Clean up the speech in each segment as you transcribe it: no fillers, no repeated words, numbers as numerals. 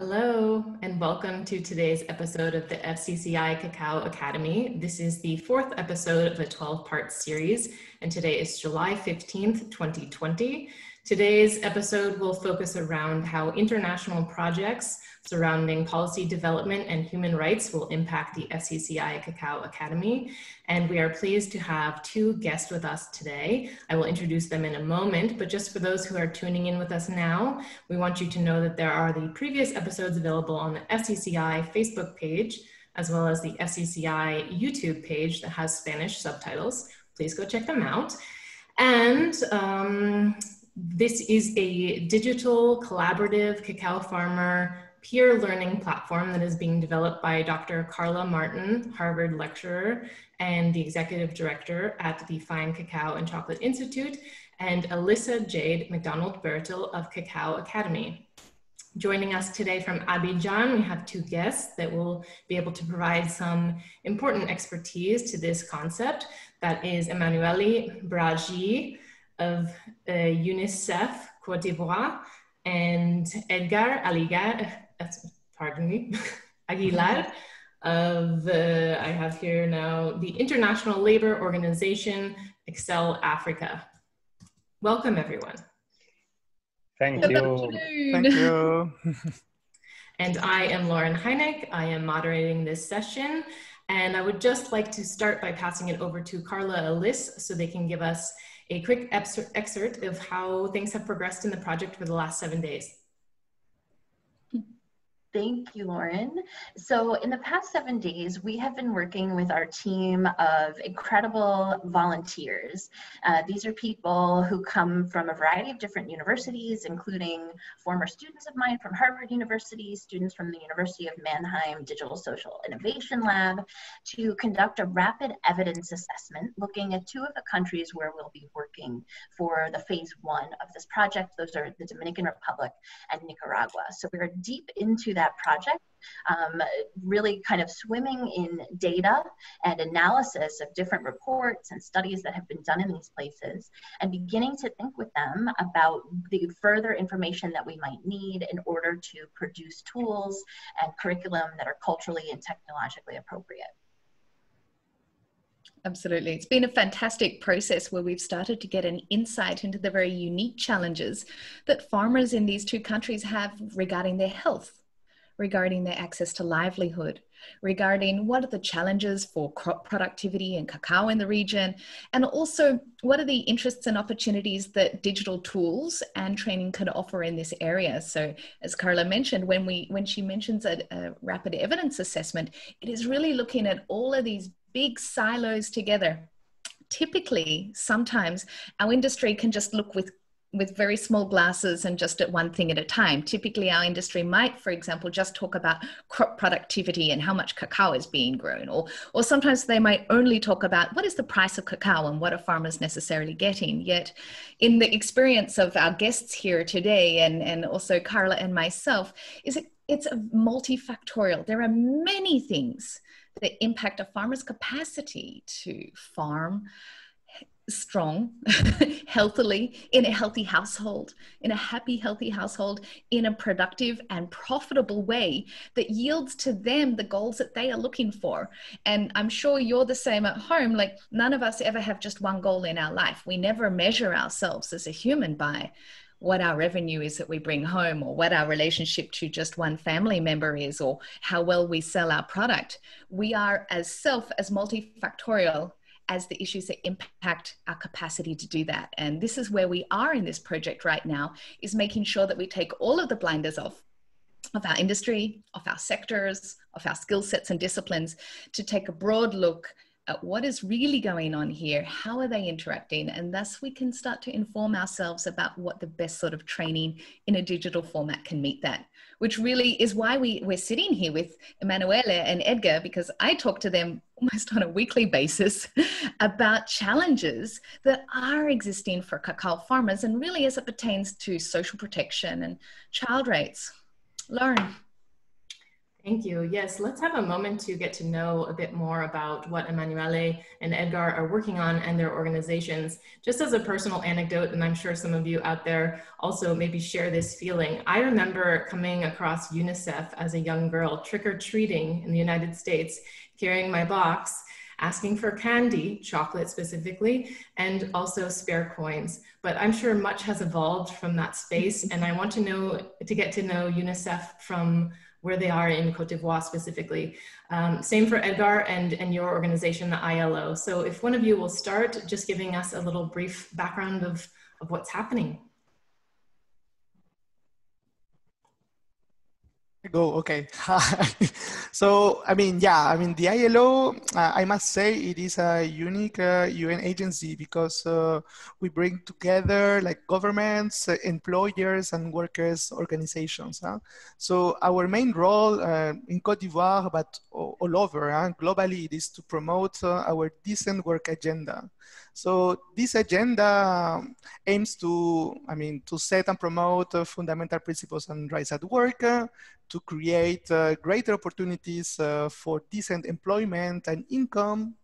Hello, and welcome to today's episode of the FCCI Cacao Academy. This is the fourth episode of a 12-part series, and today is July 15th, 2020. Today's episode will focus around how international projects surrounding policy development and human rights will impact the FCCI Cacao Academy. And we are pleased to have two guests with us today. I will introduce them in a moment, but just for those who are tuning in with us now, we want you to know that there are the previous episodes available on the FCCI Facebook page, as well as the FCCI YouTube page that has Spanish subtitles. Please go check them out. And this is a digital collaborative cacao farmer peer learning platform that is being developed by Dr. Carla Martin, Harvard lecturer and the executive director at the Fine Cacao and Chocolate Institute, and Alyssa Jade McDonald-Bertil of Cacao Academy. Joining us today from Abidjan, we have two guests that will be able to provide some important expertise to this concept. That is Emanuele Biraghi of UNICEF, Cote d'Ivoire, and Edgar Aguilar of, I have here now, the International Labor Organization, Axial Africa. Welcome, everyone. Thank you. Thank you. And I am Lauren Heineck. I am moderating this session. And I would just like to start by passing it over to Carla and Alyssa so they can give us a quick excerpt of how things have progressed in the project for the last 7 days. Thank you, Lauren. So in the past 7 days, we have been working with our team of incredible volunteers. These are people who come from a variety of different universities, including former students of mine from Harvard University, students from the University of Mannheim Digital Social Innovation Lab, to conduct a rapid evidence assessment looking at two of the countries where we'll be working for the phase 1 of this project. Those are the Dominican Republic and Nicaragua. So we're deep into that project, really kind of swimming in data and analysis of different reports and studies that have been done in these places, and beginning to think with them about the further information that we might need in order to produce tools and curriculum that are culturally and technologically appropriate. Absolutely. It's been a fantastic process where we've started to get an insight into the very unique challenges that farmers in these two countries have regarding their health, regarding their access to livelihood, regarding what are the challenges for crop productivity and cacao in the region, and also what are the interests and opportunities that digital tools and training could offer in this area. So as Carla mentioned, when she mentions a rapid evidence assessment, it is really looking at all of these big silos together. Typically, sometimes our industry can just look with very small glasses and just at one thing at a time. Typically, our industry might, for example, just talk about crop productivity and how much cacao is being grown. Or sometimes they might only talk about what is the price of cacao and what are farmers necessarily getting. Yet in the experience of our guests here today and also Carla and myself, it's a multifactorial. There are many things that impact a farmer's capacity to farm strong, healthily, in a healthy household, in a happy, healthy household, in a productive and profitable way that yields to them the goals that they are looking for. And I'm sure you're the same at home. Like, none of us ever have just one goal in our life. We never measure ourselves as a human by what our revenue is that we bring home, or what our relationship to just one family member is, or how well we sell our product. We are as multifactorial as the issues that impact our capacity to do that. And this is where we are in this project right now, is making sure that we take all of the blinders off of our industry, of our sectors, of our skill sets and disciplines, to take a broad look at what is really going on here, how are they interacting, and thus we can start to inform ourselves about what the best sort of training in a digital format can meet that, which really is why we're sitting here with Emanuele and Edgar, because I talk to them almost on a weekly basis about challenges that are existing for cacao farmers, and really as it pertains to social protection and child rights. Lauren. Thank you. Yes, let's have a moment to get to know a bit more about what Emanuele and Edgar are working on and their organizations. Just as a personal anecdote, and I'm sure some of you out there also maybe share this feeling. I remember coming across UNICEF as a young girl, trick-or-treating in the United States, carrying my box, asking for candy, chocolate specifically, and also spare coins. But I'm sure much has evolved from that space, and I want to get to know UNICEF from where they are in Cote d'Ivoire specifically. Same for Edgar and your organization, the ILO. So if one of you will start just giving us a little brief background of what's happening. Go, okay. So, the ILO, I must say it is a unique UN agency because we bring together like governments, employers, and workers' organizations. So our main role in Cote d'Ivoire, but all over, globally, it is to promote our decent work agenda. So this agenda aims to set and promote fundamental principles and rights at work, to create greater opportunities for decent employment and income,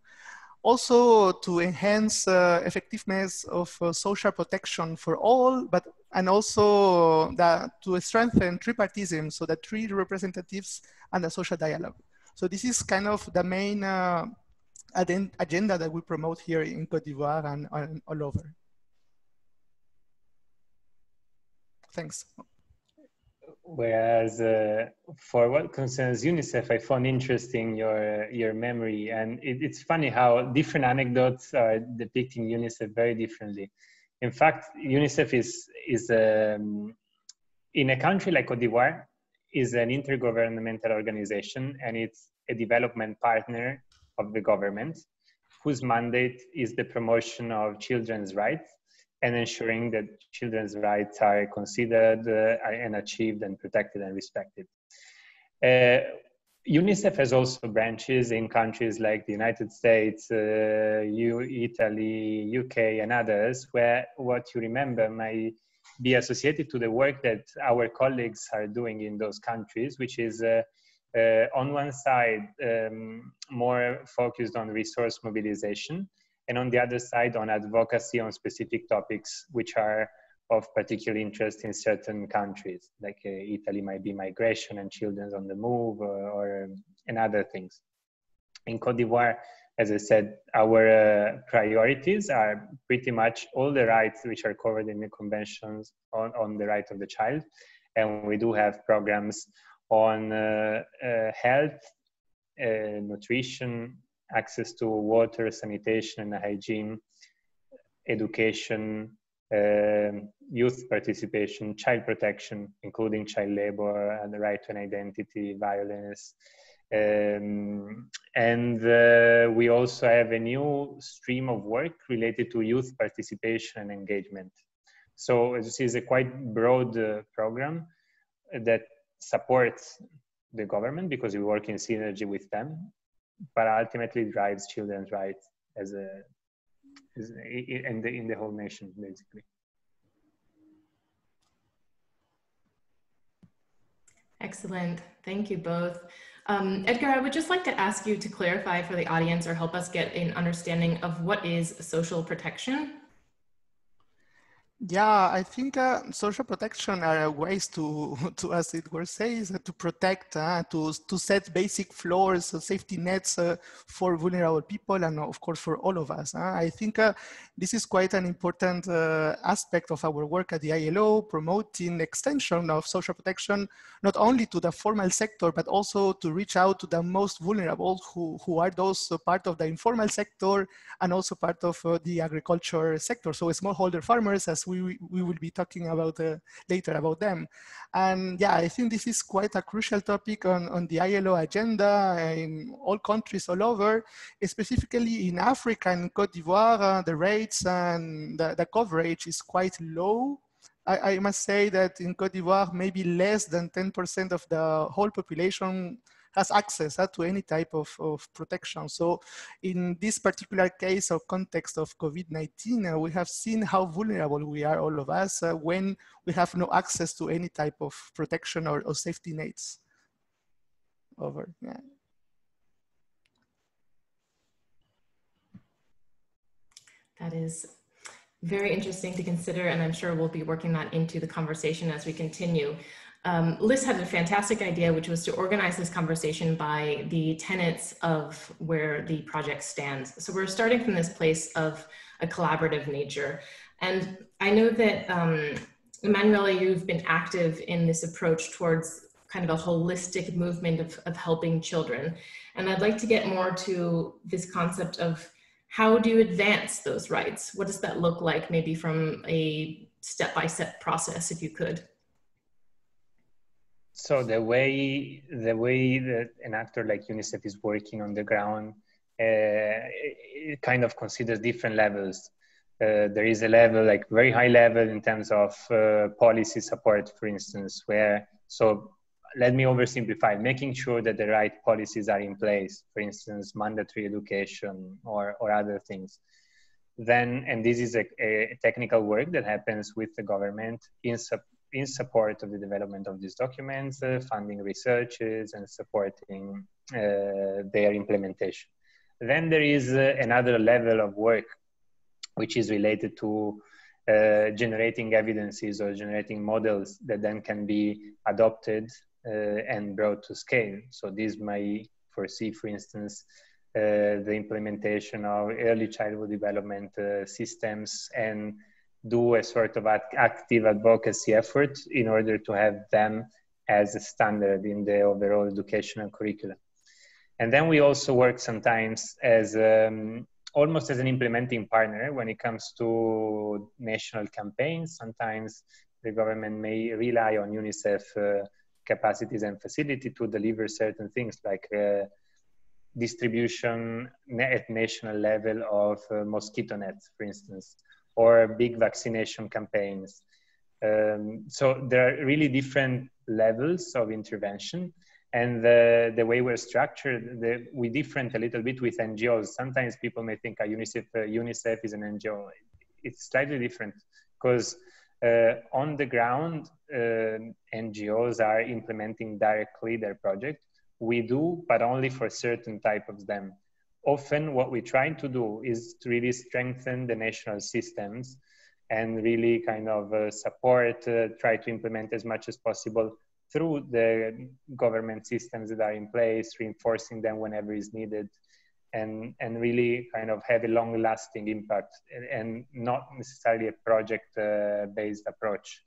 also to enhance effectiveness of social protection for all, and also to strengthen tripartism, so that three representatives and a social dialogue. So this is kind of the main agenda that we promote here in Cote d'Ivoire and all over. Thanks. Whereas for what concerns UNICEF, I found interesting your memory, and it's funny how different anecdotes are depicting UNICEF very differently. In fact, UNICEF is in a country like Cote d'Ivoire, is an intergovernmental organization, and it's a development partner of the government, whose mandate is the promotion of children's rights and ensuring that children's rights are considered and achieved and protected and respected. UNICEF has also branches in countries like the United States, Italy, UK, and others, where what you remember might be associated to the work that our colleagues are doing in those countries, which is on one side, more focused on resource mobilization, and on the other side, on advocacy on specific topics which are of particular interest in certain countries, like Italy might be migration and children on the move, and other things. In Cote d'Ivoire, as I said, our priorities are pretty much all the rights which are covered in the conventions on the right of the child. And we do have programs on health, nutrition, access to water, sanitation and hygiene, education, youth participation, child protection, including child labor and the right to an identity, violence. We also have a new stream of work related to youth participation and engagement. So as you see, it's a quite broad program that supports the government because we work in synergy with them, but ultimately drives children's rights in the whole nation, basically. Excellent. Thank you both. Edgar, I would just like to ask you to clarify for the audience or help us get an understanding of what is social protection. Yeah, I think social protection are ways to as Edgar says, to protect, to set basic floors, safety nets for vulnerable people, and of course for all of us. I think this is quite an important aspect of our work at the ILO, promoting extension of social protection, not only to the formal sector, but also to reach out to the most vulnerable, who are those part of the informal sector and also part of the agriculture sector. So smallholder farmers, as we will be talking about later about them. And yeah, I think this is quite a crucial topic on the ILO agenda in all countries all over, specifically in Africa and Cote d'Ivoire, the rates and the coverage is quite low. I must say that in Cote d'Ivoire, maybe less than 10% of the whole population has access to any type of protection. So in this particular case or context of COVID-19, we have seen how vulnerable we are, all of us, when we have no access to any type of protection or safety nets. over. Yeah. That is very interesting to consider, and I'm sure we'll be working that into the conversation as we continue. Liz had a fantastic idea, which was to organize this conversation by the tenets of where the project stands. So we're starting from this place of a collaborative nature. And I know that, Emanuele, you've been active in this approach towards kind of a holistic movement of helping children. And I'd like to get more to this concept of how do you advance those rights? What does that look like, maybe from a step-by-step process, if you could? So the way that an actor like UNICEF is working on the ground, it kind of considers different levels. There is a level, like very high level in terms of policy support, for instance, so let me oversimplify, making sure that the right policies are in place, for instance, mandatory education or other things. Then, and this is a technical work that happens with the government in support of the development of these documents, funding researches and supporting their implementation. Then there is another level of work which is related to generating evidences or generating models that then can be adopted and brought to scale. So this might foresee, for instance, the implementation of early childhood development systems and do a sort of active advocacy effort in order to have them as a standard in the overall educational curriculum. And then we also work sometimes as almost as an implementing partner when it comes to national campaigns. Sometimes the government may rely on UNICEF capacities and facility to deliver certain things like distribution at national level of mosquito nets, for instance, or big vaccination campaigns. So there are really different levels of intervention. And the way we're structured, we different a little bit with NGOs. Sometimes people may think UNICEF is an NGO. It's slightly different because on the ground, NGOs are implementing directly their project. We do, but only for certain type of them. Often what we're trying to do is to really strengthen the national systems and really kind of support, try to implement as much as possible through the government systems that are in place, reinforcing them whenever is needed, and really kind of have a long-lasting impact and not necessarily a project-based approach.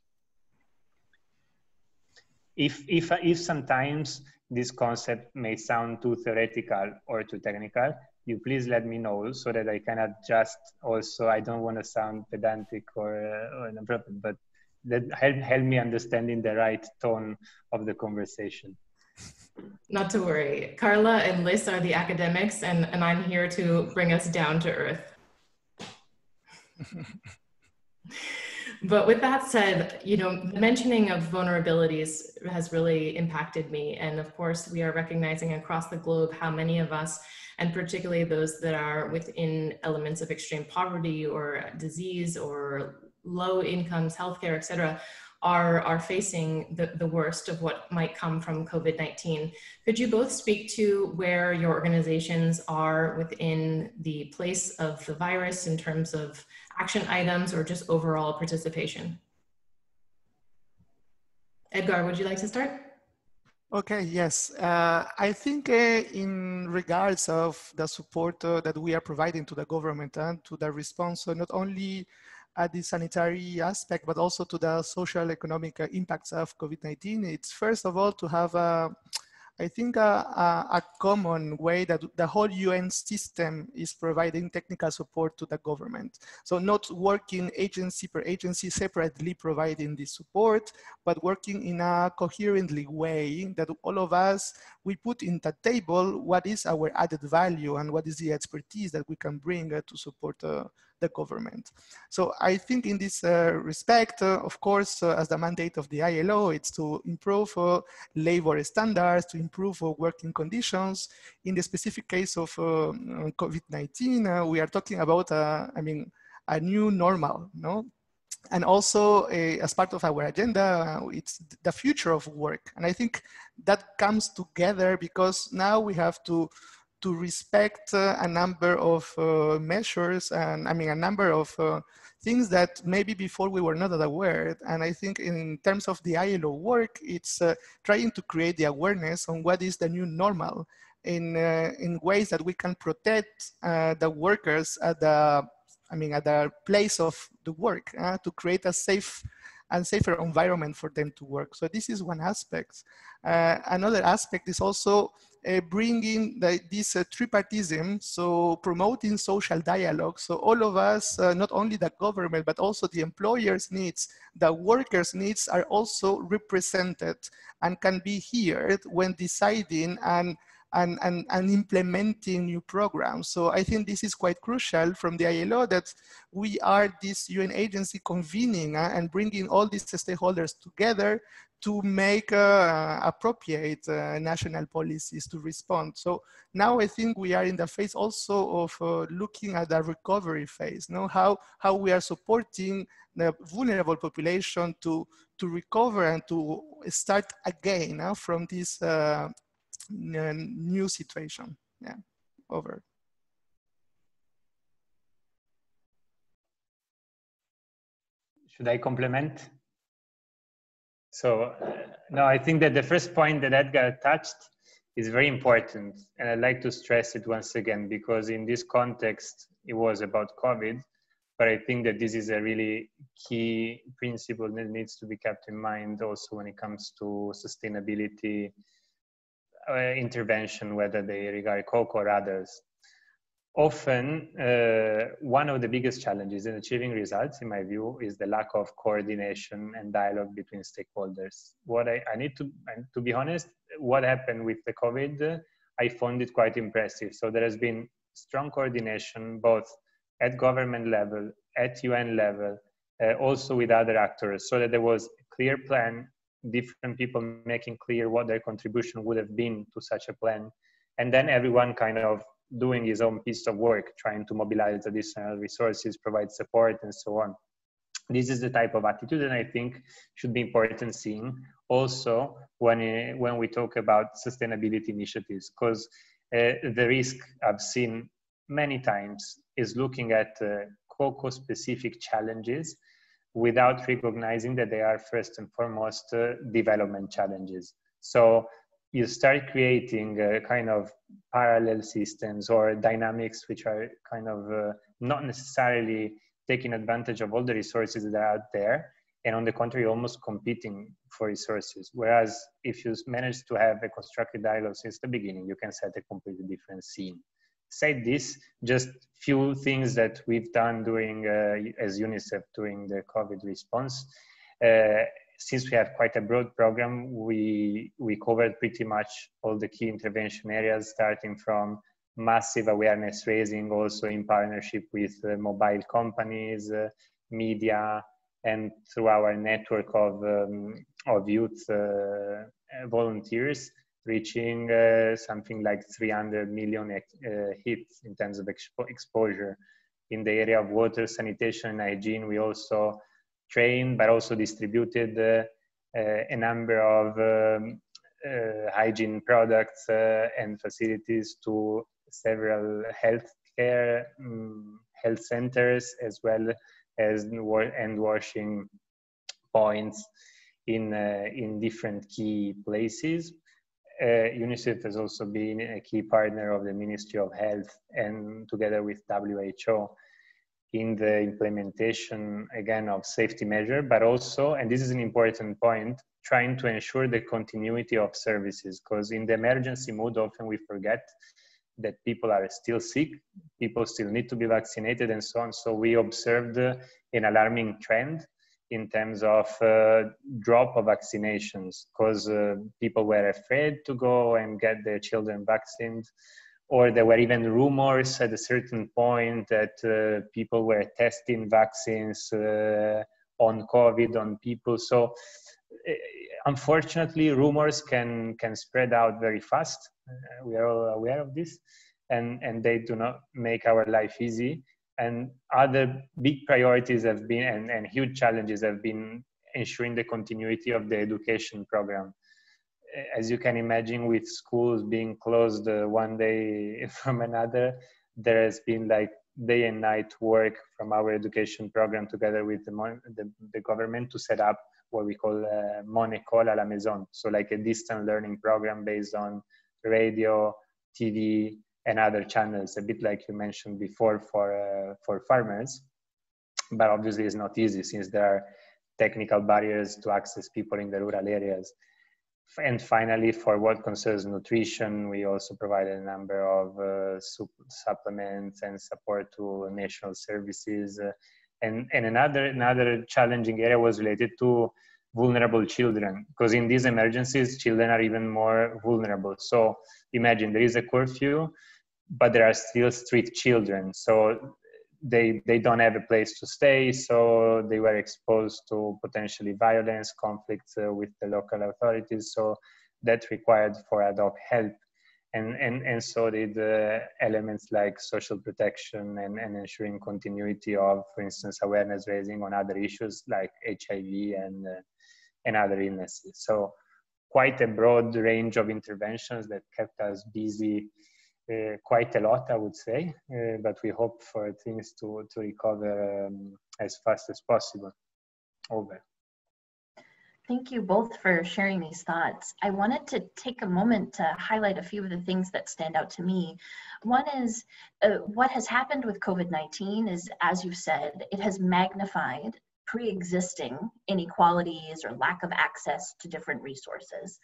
If sometimes this concept may sound too theoretical or too technical, you please let me know so that I can adjust also. I don't want to sound pedantic or inappropriate, but that help me understanding the right tone of the conversation. Not to worry. Carla and Liz are the academics, and I'm here to bring us down to earth. But with that said, you know, the mentioning of vulnerabilities has really impacted me. And of course, we are recognizing across the globe how many of us, and particularly those that are within elements of extreme poverty or disease or low incomes, healthcare, et cetera, are facing the worst of what might come from COVID-19. Could you both speak to where your organizations are within the place of the virus in terms of action items or just overall participation? Edgar, would you like to start? Okay, yes. I think in regards of the support that we are providing to the government and to the response, not only at the sanitary aspect, but also to the social economic impacts of COVID-19, it's first of all to have I think a common way that the whole UN system is providing technical support to the government. So not working agency per agency separately providing this support, but working in a coherently way that all of us, we put in the table what is our added value and what is the expertise that we can bring to support the government. So I think in this respect, of course, as the mandate of the ILO, it's to improve labor standards, to improve working conditions. In the specific case of COVID-19, we are talking about, I mean, a new normal, no? And also, as part of our agenda, it's the future of work. And I think that comes together because now we have to respect a number of measures, and I mean a number of things that maybe before we were not aware. And I think in terms of the ILO work, it's trying to create the awareness on what is the new normal in ways that we can protect the workers at the place of the work to create a safe and safer environment for them to work. So this is one aspect. Another aspect is also bringing this tripartism, so promoting social dialogue. So all of us, not only the government, but also the employers' needs, the workers' needs are also represented and can be heard when deciding and implementing new programs. So I think this is quite crucial from the ILO, that we are this UN agency convening and bringing all these stakeholders together to make appropriate national policies to respond. So now I think we are in the phase also of looking at the recovery phase, how we are supporting the vulnerable population to recover and to start again from this new situation. Yeah, over. Should I complement? So, no, I think that the first point that Edgar touched is very important. And I'd like to stress it once again, because in this context, it was about COVID, but I think that this is a really key principle that needs to be kept in mind also when it comes to sustainability intervention, whether they regard cocoa or others. Often, one of the biggest challenges in achieving results, in my view, is the lack of coordination and dialogue between stakeholders. What I need to be honest, what happened with the COVID, I found it quite impressive. So there has been strong coordination, both at government level, at UN level, also with other actors, so that there was a clear plan, different people making clear what their contribution would have been to such a plan. And then everyone kind of doing his own piece of work, trying to mobilize additional resources, provide support, and so on. This is the type of attitude that I think should be important seeing also when we talk about sustainability initiatives, because the risk I've seen many times is looking at cocoa-specific challenges without recognizing that they are first and foremost development challenges. So you start creating kind of parallel systems or dynamics which are kind of not necessarily taking advantage of all the resources that are out there, and on the contrary, almost competing for resources. Whereas if you manage to have a constructive dialogue since the beginning, you can set a completely different scene. Said this, just few things that we've done during, as UNICEF, during the COVID response. Since we have quite a broad program, we covered pretty much all the key intervention areas, starting from massive awareness raising, also in partnership with mobile companies, media, and through our network of youth volunteers, reaching something like 300 million hits in terms of exposure. In the area of water, sanitation, and hygiene, we also trained, but also distributed a number of hygiene products and facilities to several health centers, as well as hand washing points in different key places. UNICEF has also been a key partner of the Ministry of Health, and together with WHO, in the implementation, again, of safety measure, but also, and this is an important point, trying to ensure the continuity of services, because in the emergency mode, often we forget that people are still sick, people still need to be vaccinated, and so on. So we observed an alarming trend in terms of drop of vaccinations, because people were afraid to go and get their children vaccinated, or there were even rumors at a certain point that people were testing vaccines on COVID on people. So unfortunately, rumors can spread out very fast. We are all aware of this, and they do not make our life easy. And other big priorities have been, and huge challenges have been, ensuring the continuity of the education program. As you can imagine, with schools being closed one day from another, there has been like day and night work from our education program together with the government to set up what we call Mon École à la Maison. So like a distant learning program based on radio, TV, and other channels, a bit like you mentioned before for farmers. But obviously it's not easy since there are technical barriers to access people in the rural areas. And finally, for what concerns nutrition, we also provided a number of supplements and support to national services. And another challenging area was related to vulnerable children, because in these emergencies, children are even more vulnerable. So imagine there is a curfew, but there are still street children. So they don't have a place to stay, so they were exposed to potentially violence, conflicts with the local authorities. So that required for ad hoc help. And so did elements like social protection and ensuring continuity of, for instance, awareness raising on other issues like HIV and other illnesses. So quite a broad range of interventions that kept us busy quite a lot, I would say, but we hope for things to recover as fast as possible. Over. Thank you both for sharing these thoughts. I wanted to take a moment to highlight a few of the things that stand out to me. One is what has happened with COVID-19 is, as you said, it has magnified pre-existing inequalities or lack of access to different resources.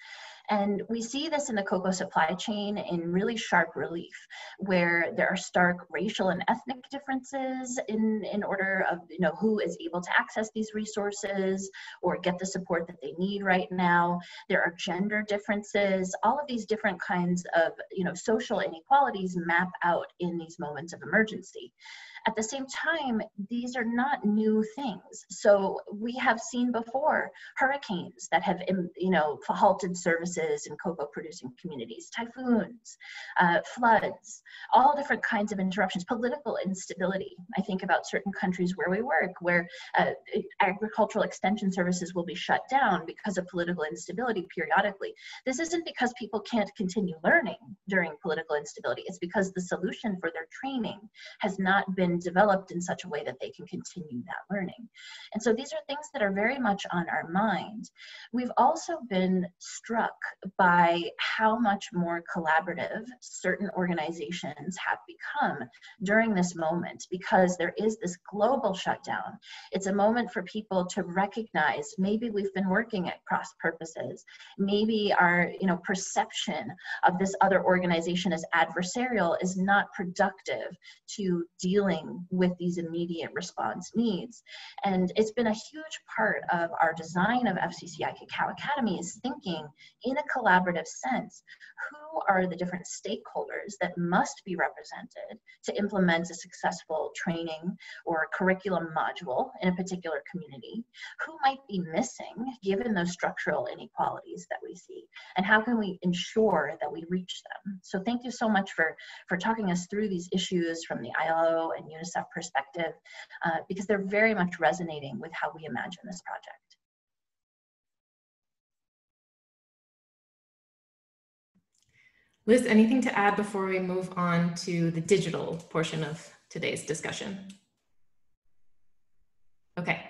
And we see this in the cocoa supply chain in really sharp relief, where there are stark racial and ethnic differences in order of, you know, who is able to access these resources or get the support that they need right now. There are gender differences. All of these different kinds of, you know, social inequalities map out in these moments of emergency. At the same time, these are not new things. So we have seen before hurricanes that have, you know, halted services in cocoa producing communities, typhoons, floods, all different kinds of interruptions, political instability. I think about certain countries where we work, where agricultural extension services will be shut down because of political instability periodically. This isn't because people can't continue learning during political instability. It's because the solution for their training has not been developed in such a way that they can continue that learning. And so these are things that are very much on our mind. We've also been struck by how much more collaborative certain organizations have become during this moment, because there is this global shutdown. It's a moment for people to recognize maybe we've been working at cross purposes. Maybe our, you know, perception of this other organization as adversarial is not productive to dealing with these immediate response needs. And it's been a huge part of our design of FCCI Cacao Academy is thinking in a collaborative sense, who are the different stakeholders that must be represented to implement a successful training or curriculum module in a particular community? Who might be missing given those structural inequalities that we see? And how can we ensure that we reach them? So thank you so much for talking us through these issues from the ILO and UNICEF perspective, because they're very much resonating with how we imagine this project. Liz, anything to add before we move on to the digital portion of today's discussion? Okay,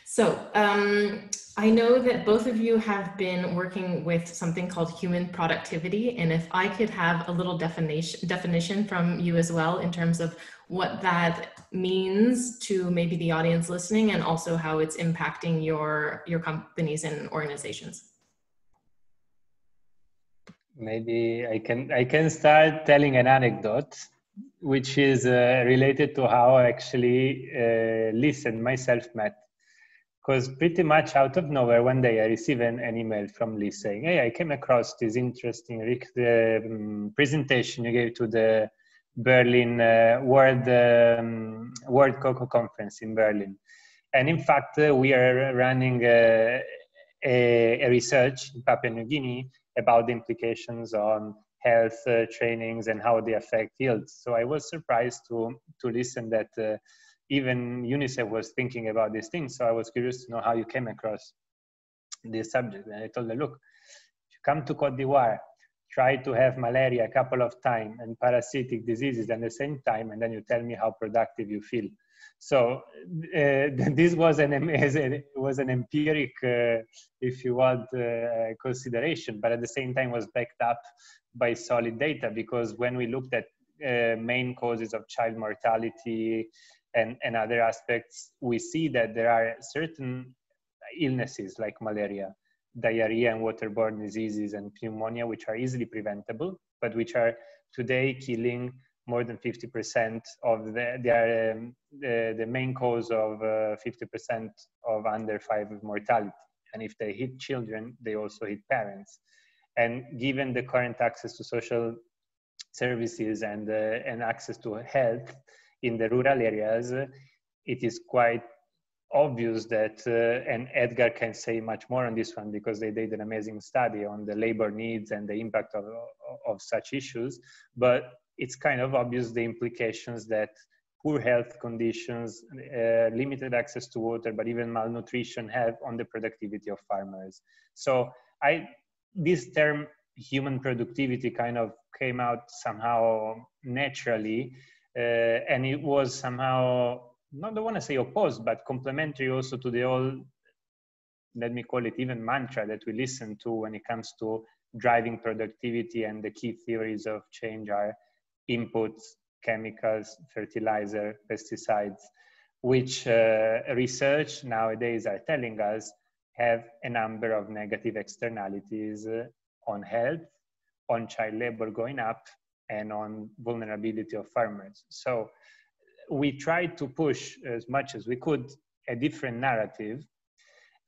so I know that both of you have been working with something called human productivity, and if I could have a little definition from you as well in terms of what that means to maybe the audience listening, and also how it's impacting your companies and organizations. Maybe I can start telling an anecdote, which is related to how I actually Liz and myself met. Because pretty much out of nowhere, one day I received an email from Liz saying, "Hey, I came across this interesting presentation you gave to the Berlin World Cocoa Conference in Berlin. And in fact, we are running a research in Papua New Guinea about the implications on health trainings and how they affect yields. So I was surprised to listen that even UNICEF was thinking about these things. So I was curious to know how you came across this subject. And I told her, look, if you come to Cote d'Ivoire, try to have malaria a couple of times and parasitic diseases at the same time, and then you tell me how productive you feel. So this was an empiric, if you want, consideration, but at the same time was backed up by solid data, because when we looked at main causes of child mortality and other aspects, we see that there are certain illnesses like malaria, diarrhea and waterborne diseases and pneumonia, which are easily preventable, but which are today killing more than 50% of the main cause of 50% of under 5 mortality. And if they hit children, they also hit parents. And given the current access to social services and access to health in the rural areas, it is quite obvious that, and Edgar can say much more on this one because they did an amazing study on the labor needs and the impact of such issues, but it's kind of obvious the implications that poor health conditions, limited access to water, but even malnutrition have on the productivity of farmers. So this term human productivity kind of came out somehow naturally, and it was somehow, not I want to say opposed, but complementary also to the old, let me call it even mantra that we listen to when it comes to driving productivity, and the key theories of change are inputs, chemicals, fertilizer, pesticides, which research nowadays are telling us have a number of negative externalities on health, on child labor going up, and on vulnerability of farmers. So we tried to push as much as we could a different narrative,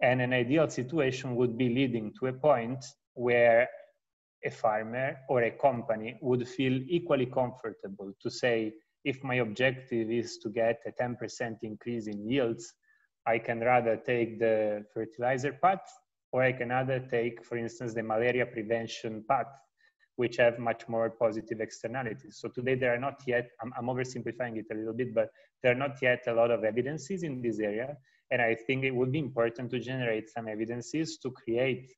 and an ideal situation would be leading to a point where a farmer or a company would feel equally comfortable to say, if my objective is to get a 10% increase in yields, I can rather take the fertilizer path, or I can rather take, for instance, the malaria prevention path, which have much more positive externalities. So today there are not yet, I'm oversimplifying it a little bit, but there are not yet a lot of evidences in this area. And I think it would be important to generate some evidences to create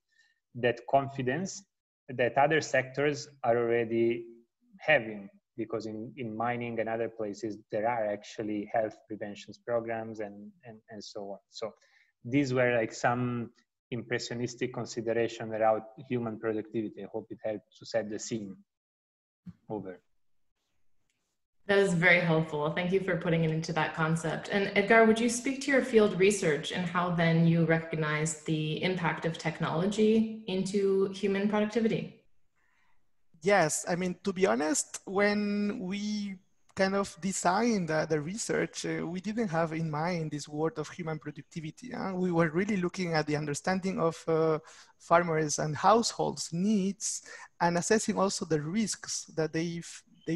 that confidence that other sectors are already having, because in mining and other places, there are actually health prevention programs and so on. So these were like some impressionistic consideration around human productivity. I hope it helped to set the scene. Over. That is very helpful. Thank you for putting it into that concept. And Edgar, would you speak to your field research and how then you recognize the impact of technology into human productivity? Yes, I mean, to be honest, when we kind of designed the research, we didn't have in mind this word of human productivity. We were really looking at the understanding of farmers and households' needs, and assessing also the risks that they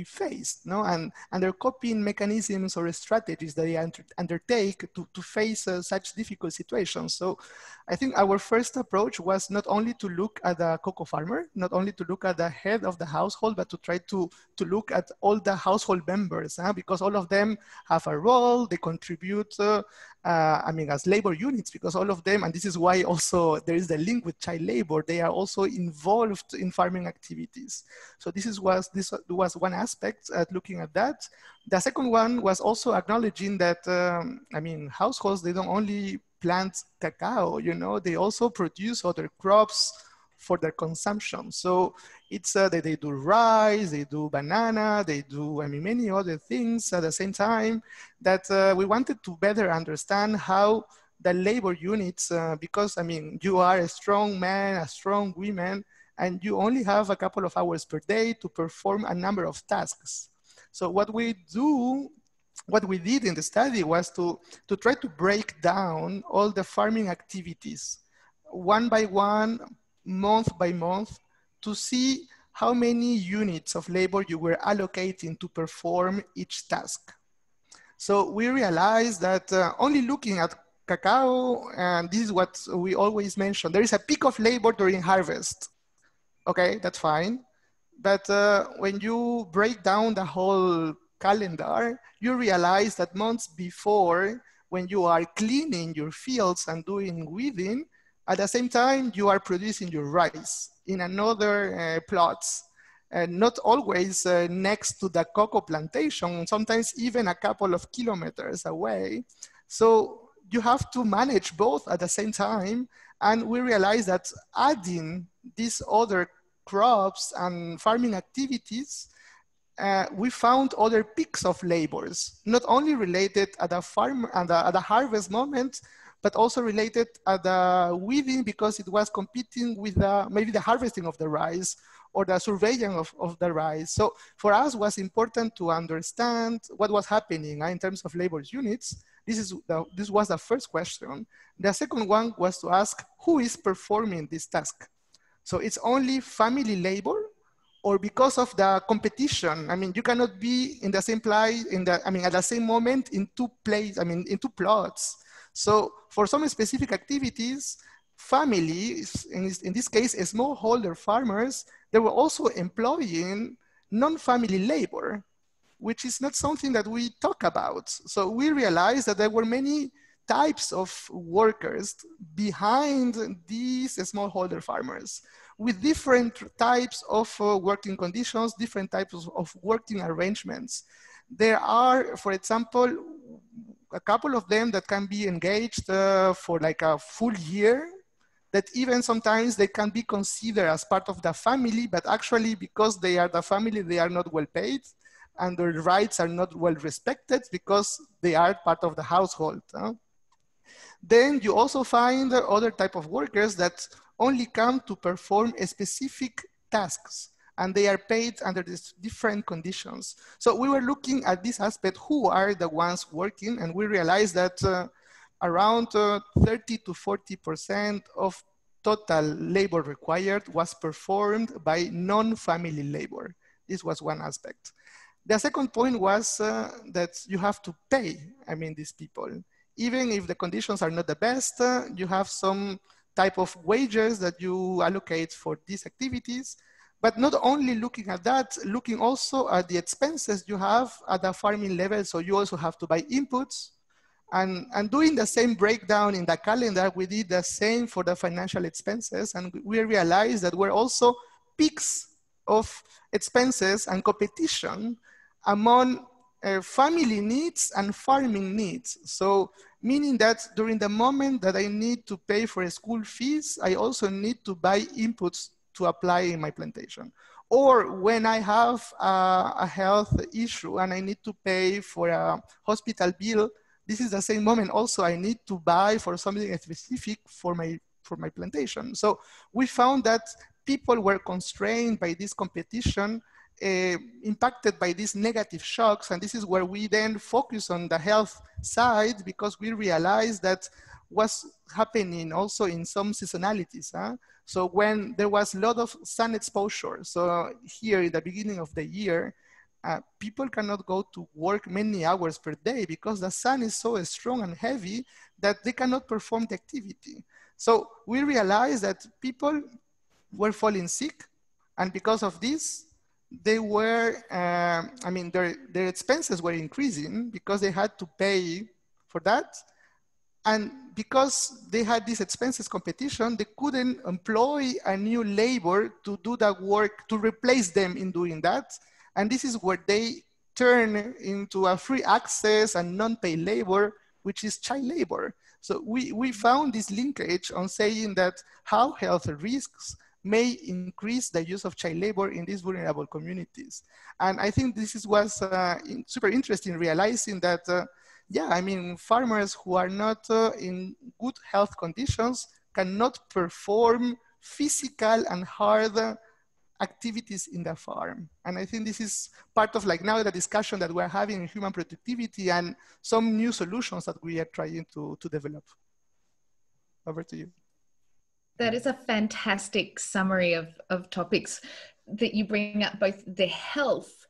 face, no? And their coping mechanisms or strategies that they undertake to face such difficult situations. So I think our first approach was not only to look at the cocoa farmer, not only to look at the head of the household, but to try to look at all the household members, because all of them have a role, they contribute, I mean, as labor units, because all of them, and this is why also there is the link with child labor, they are also involved in farming activities. So this was one aspect at looking at that. The second one was also acknowledging that, I mean, households, they don't only plant cacao, you know, they also produce other crops for their consumption. So it's that they do rice, they do banana, they do, I mean, many other things at the same time, that we wanted to better understand how the labor units, because, I mean, you are a strong man, a strong woman, and you only have a couple of hours per day to perform a number of tasks. So what we did in the study was to try to break down all the farming activities one by one, month by month, to see how many units of labor you were allocating to perform each task. So we realized that only looking at cacao, and this is what we always mention, there is a peak of labor during harvest. Okay, that's fine. But when you break down the whole calendar, you realize that months before, when you are cleaning your fields and doing weeding, at the same time, you are producing your rice in another plots. Not always next to the cocoa plantation, sometimes even a couple of kilometers away. So you have to manage both at the same time. And we realized that adding these other crops and farming activities, we found other peaks of labors, not only related at the farm and at the harvest moment, but also related at the weeding, because it was competing with maybe the harvesting of the rice or the surveying of the rice. So for us, it was important to understand what was happening in terms of labor units. This was the first question. The second one was to ask, who is performing this task? So it's only family labor, or because of the competition? I mean, you cannot be in the same place, at the same moment in in two plots. So for some specific activities, families, in this case, smallholder farmers, they were also employing non-family labor, which is not something that we talk about. So we realized that there were many types of workers behind these smallholder farmers with different types of working conditions, different types of working arrangements. There are, for example, a couple of them that can be engaged for like a full year, that even sometimes they can be considered as part of the family, but actually because they are the family, they are not well paid and their rights are not well respected because they are part of the household. Then you also find other type of workers that only come to perform specific tasks, and they are paid under these different conditions. So we were looking at this aspect, who are the ones working, and we realized that around 30 to 40% of total labor required was performed by non-family labor. This was one aspect. The second point was that you have to pay, these people. Even if the conditions are not the best, you have some type of wages that you allocate for these activities. But not only looking at that, looking also at the expenses you have at the farming level. So you also have to buy inputs. And doing the same breakdown in the calendar, we did the same for the financial expenses. And we realized that we're also peaks of expenses and competition among family needs and farming needs. So meaning that during the moment that I need to pay for school fees, I also need to buy inputs to apply in my plantation. Or when I have a health issue and I need to pay for a hospital bill, this is the same moment also I need to buy for something specific for my plantation. So we found that people were constrained by this competition, impacted by these negative shocks. And this is where we then focus on the health side, because we realized that was happening also in some seasonalities. So when there was a lot of sun exposure, so here in the beginning of the year, people cannot go to work many hours per day because the sun is so strong and heavy that they cannot perform the activity. So we realized that people were falling sick, and because of this, they were, their expenses were increasing because they had to pay for that. And because they had this expenses competition, they couldn't employ a new labor to do that work, to replace them in doing that. And this is where they turn into a free access and non-paid labor, which is child labor. So we found this linkage on saying that how health risks may increase the use of child labor in these vulnerable communities. And I think this was super interesting, realizing that, farmers who are not in good health conditions cannot perform physical and hard activities in the farm. And I think this is part of now the discussion that we're having in human productivity and some new solutions that we are trying to develop. Over to you. That is a fantastic summary of topics that you bring up. Both the health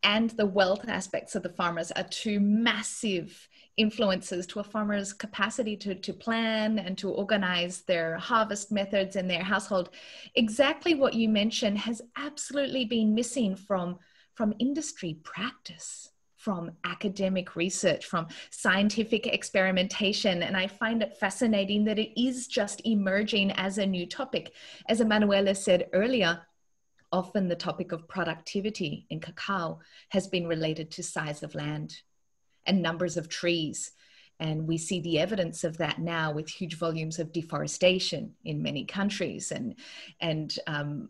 and the wealth aspects of the farmers are two massive influences to a farmer's capacity to plan and to organize their harvest methods in their household. Exactly what you mentioned has absolutely been missing from industry practice, from academic research, from scientific experimentation. And I find it fascinating that it is just emerging as a new topic. As Emanuele said earlier, often the topic of productivity in cacao has been related to size of land and numbers of trees. And we see the evidence of that now with huge volumes of deforestation in many countries. And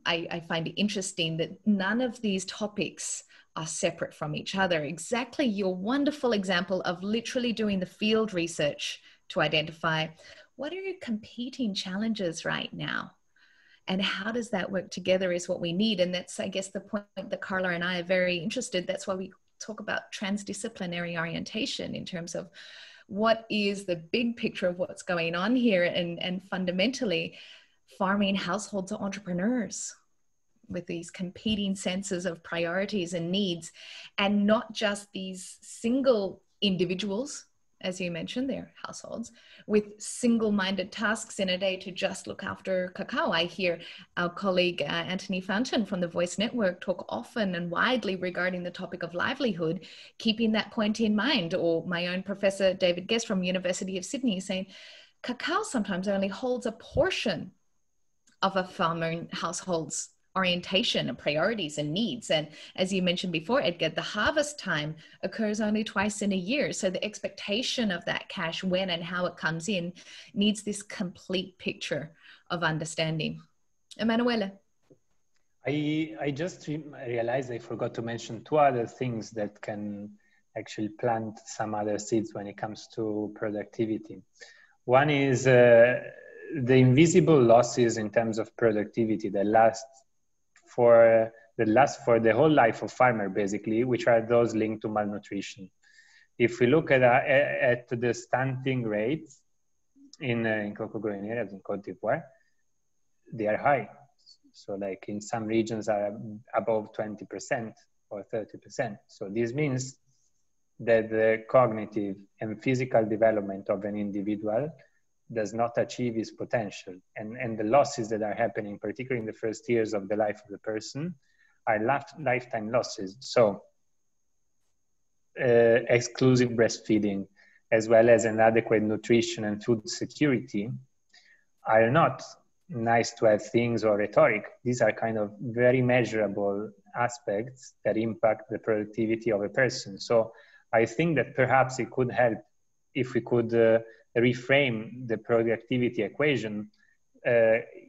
I find it interesting that none of these topics are separate from each other. Exactly your wonderful example of literally doing the field research to identify what are your competing challenges right now? And how does that work together is what we need. And that's, I guess, the point that Carla and I are very interested. That's why we talk about transdisciplinary orientation in terms of what is the big picture of what's going on here. And fundamentally, farming households are entrepreneurs with these competing senses of priorities and needs, and not just these single individuals, as you mentioned, their households, with single-minded tasks in a day to just look after cacao. I hear our colleague Anthony Fountain from the Voice Network talk often and widely regarding the topic of livelihood, keeping that point in mind. Or my own Professor David Guest from University of Sydney saying, cacao sometimes only holds a portion of a farmer household's orientation and priorities and needs. And as you mentioned before, Edgar, the harvest time occurs only twice in a year. So the expectation of that cash, when and how it comes in, needs this complete picture of understanding. Emanuele. I just realized I forgot to mention two other things that can actually plant some other seeds when it comes to productivity. One is the invisible losses in terms of productivity that last for the whole life of farmer, basically, which are those linked to malnutrition. If we look at the stunting rates in cocoa growing areas in Cote d'Ivoire, they are high. So like in some regions are above 20% or 30%. So this means that the cognitive and physical development of an individual does not achieve its potential. And the losses that are happening, particularly in the first years of the life of the person, are lifetime losses. So exclusive breastfeeding, as well as inadequate nutrition and food security, are not nice to have things or rhetoric. These are kind of very measurable aspects that impact the productivity of a person. So I think that perhaps it could help if we could reframe the productivity equation.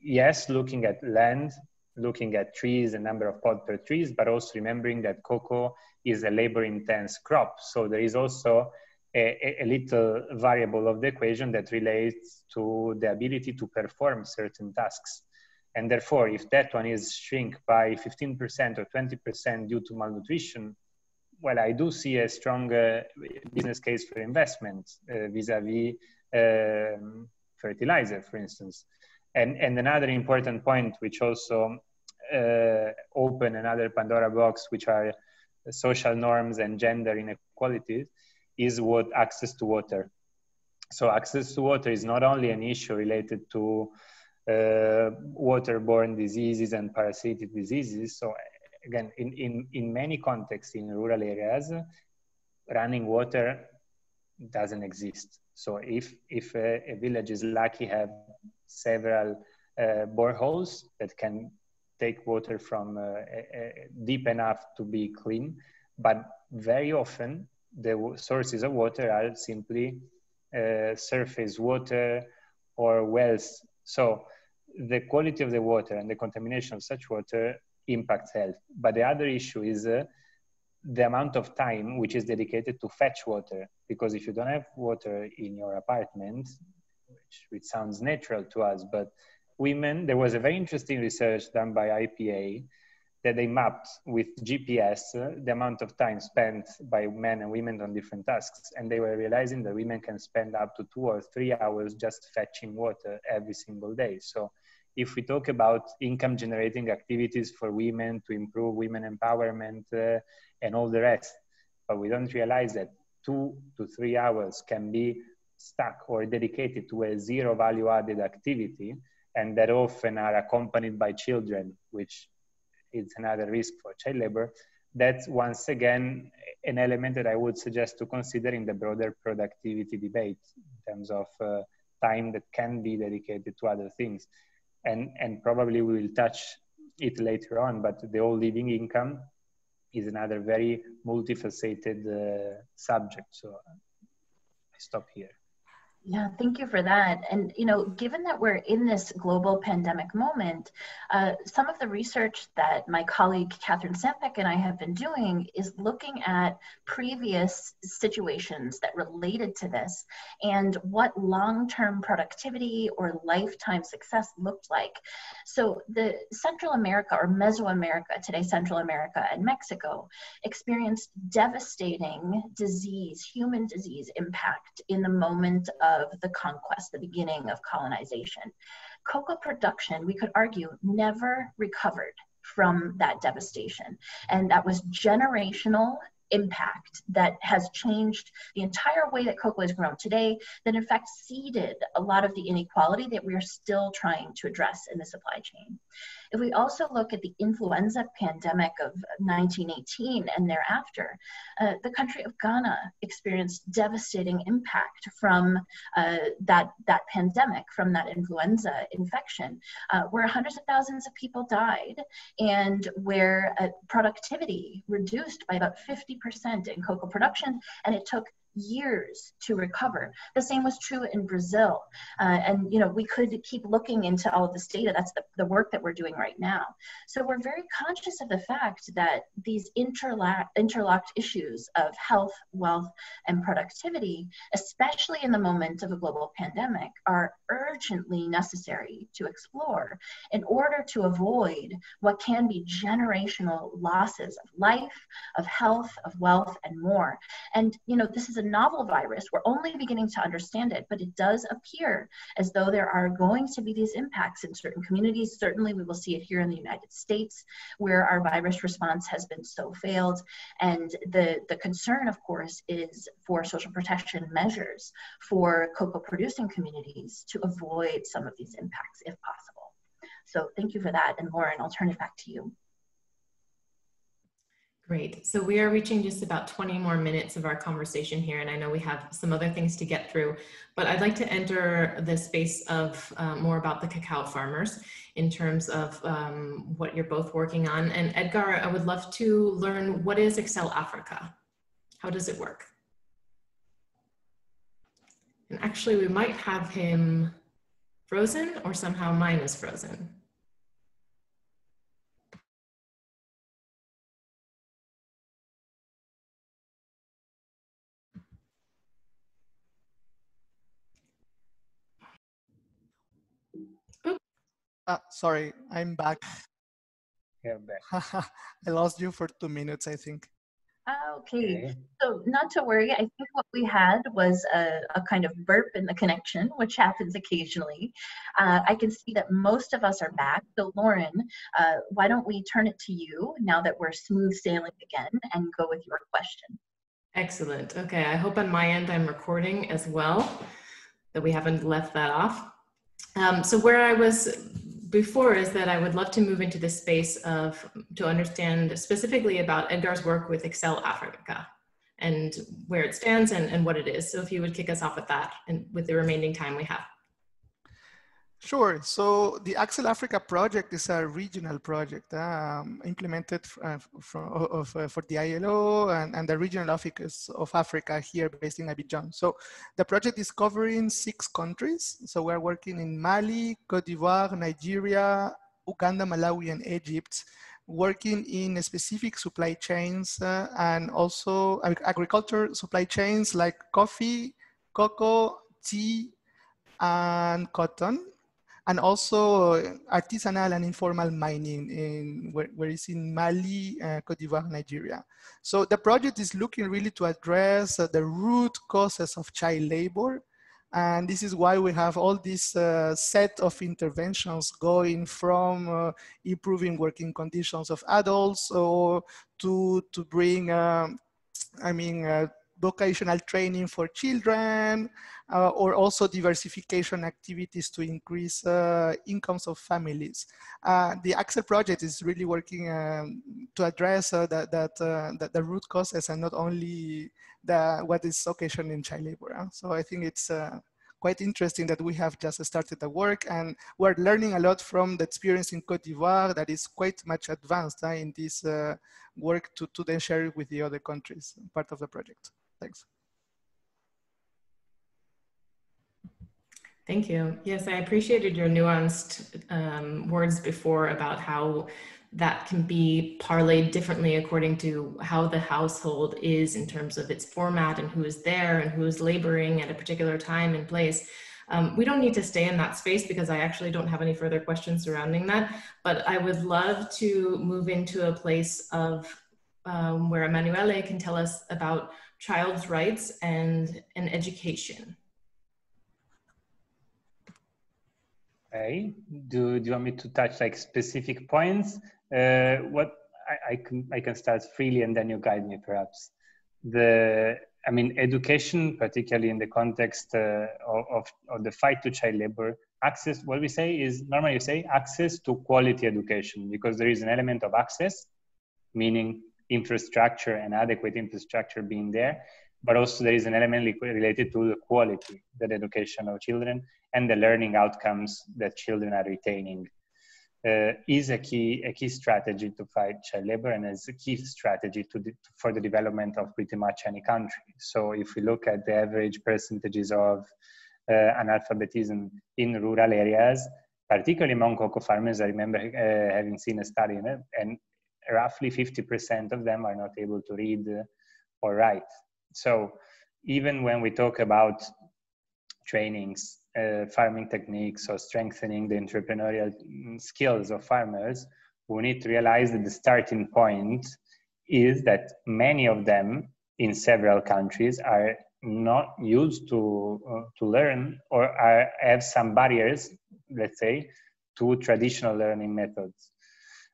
Yes, looking at land, looking at trees, a number of pod per trees, but also remembering that cocoa is a labor-intense crop. So there is also a little variable of the equation that relates to the ability to perform certain tasks. And therefore, if that one is shrink by 15% or 20% due to malnutrition, well, I do see a strong business case for investment vis-a-vis fertilizer, for instance. And another important point, which also open another Pandora box, which are social norms and gender inequalities, is what access to water. So access to water is not only an issue related to waterborne diseases and parasitic diseases. So again, in many contexts in rural areas, running water doesn't exist. So if a village is lucky, have several boreholes that can take water from deep enough to be clean, but very often the sources of water are simply surface water or wells. So the quality of the water and the contamination of such water impacts health. But the other issue is the amount of time which is dedicated to fetch water. Because if you don't have water in your apartment, which sounds natural to us, but women, there was a very interesting research done by IPA that they mapped with GPS the amount of time spent by men and women on different tasks. And they were realizing that women can spend up to 2 or 3 hours just fetching water every single day. So if we talk about income generating activities for women to improve women empowerment and all the rest, but we don't realize that 2 to 3 hours can be stuck or dedicated to a zero value added activity, and that often are accompanied by children, which is another risk for child labor, that's once again an element that I would suggest to consider in the broader productivity debate in terms of time that can be dedicated to other things. And probably we will touch it later on, but the whole living income is another very multifaceted subject. So I stop here. Yeah, thank you for that. And, you know, given that we're in this global pandemic moment, some of the research that my colleague Catherine Sampek and I have been doing is looking at previous situations that related to this and what long-term productivity or lifetime success looked like. So the Central America, or Mesoamerica, today Central America and Mexico, experienced devastating disease, human disease impact in the moment of the conquest, the beginning of colonization. Cocoa production, we could argue, never recovered from that devastation. And that was generational impact that has changed the entire way that cocoa is grown today, that in fact seeded a lot of the inequality that we are still trying to address in the supply chain. If we also look at the influenza pandemic of 1918 and thereafter, the country of Ghana experienced devastating impact from that pandemic, from that influenza infection, where hundreds of thousands of people died and where productivity reduced by about 50% in cocoa production, and it took years to recover. The same was true in Brazil. And, you know, we could keep looking into all of this data. That's the work that we're doing right now. So we're very conscious of the fact that these interlocked issues of health, wealth, and productivity, especially in the moment of a global pandemic, are urgently necessary to explore in order to avoid what can be generational losses of life, of health, of wealth, and more. And, you know, this is a novel virus. We're only beginning to understand it, but it does appear as though there are going to be these impacts in certain communities. Certainly, we will see it here in the United States, where our virus response has been so failed. And the concern, of course, is for social protection measures for cocoa producing communities to avoid some of these impacts if possible. So thank you for that. And Lauren, I'll turn it back to you. Great. So we are reaching just about 20 more minutes of our conversation here, and I know we have some other things to get through, but I'd like to enter the space of more about the cacao farmers in terms of what you're both working on. And Edgar, I would love to learn, what is Axial Africa? How does it work? And actually, we might have him frozen, or somehow mine is frozen. Sorry, I'm back. Yeah, back. I lost you for 2 minutes, I think. Okay, so not to worry. I think what we had was a kind of burp in the connection, which happens occasionally. I can see that most of us are back. So Lauren, why don't we turn it to you now that we're smooth sailing again and go with your question. Excellent. Okay, I hope on my end I'm recording as well, that we haven't left that off. So where I was before is that I would love to move into the space of, to understand specifically about Edgar's work with Axial Africa and where it stands and what it is. So if you would kick us off with that and with the remaining time we have. Sure. So the Axial Africa project is a regional project implemented for the ILO and the regional office of Africa here based in Abidjan. So the project is covering 6 countries. So we're working in Mali, Cote d'Ivoire, Nigeria, Uganda, Malawi, and Egypt, working in specific supply chains and also agriculture supply chains like coffee, cocoa, tea, and cotton. And also artisanal and informal mining where it's in Mali, Cote d'Ivoire, Nigeria. So the project is looking really to address the root causes of child labor. And this is why we have all this set of interventions going from improving working conditions of adults or to bring, vocational training for children, or also diversification activities to increase incomes of families. The Axial project is really working to address the root causes and not only what is occasioned in child labor. So I think it's quite interesting that we have just started the work, and we're learning a lot from the experience in Cote d'Ivoire that is quite much advanced in this work to then share it with the other countries, part of the project. Thanks. Thank you. Yes, I appreciated your nuanced words before about how that can be parlayed differently according to how the household is in terms of its format and who is there and who is laboring at a particular time and place. We don't need to stay in that space because I actually don't have any further questions surrounding that, but I would love to move into a place of where Emanuele can tell us about child's rights and education. Okay. Do you want me to touch like specific points? What I can start freely and then you guide me perhaps. I mean, education, particularly in the context of the fight to child labor, access, what we say is, normally you say access to quality education, because there is an element of access, meaning infrastructure and adequate infrastructure being there, but also there is an element related to the quality, the education of children and the learning outcomes that children are retaining. Is a key strategy to fight child labor, and is a key strategy for the development of pretty much any country. So if we look at the average percentages of analphabetism in rural areas, particularly among cocoa farmers, I remember having seen a study in it, and roughly 50% of them are not able to read or write. So even when we talk about trainings, farming techniques, or strengthening the entrepreneurial skills of farmers, we need to realize that the starting point is that many of them in several countries are not used to learn, or have some barriers, let's say, to traditional learning methods.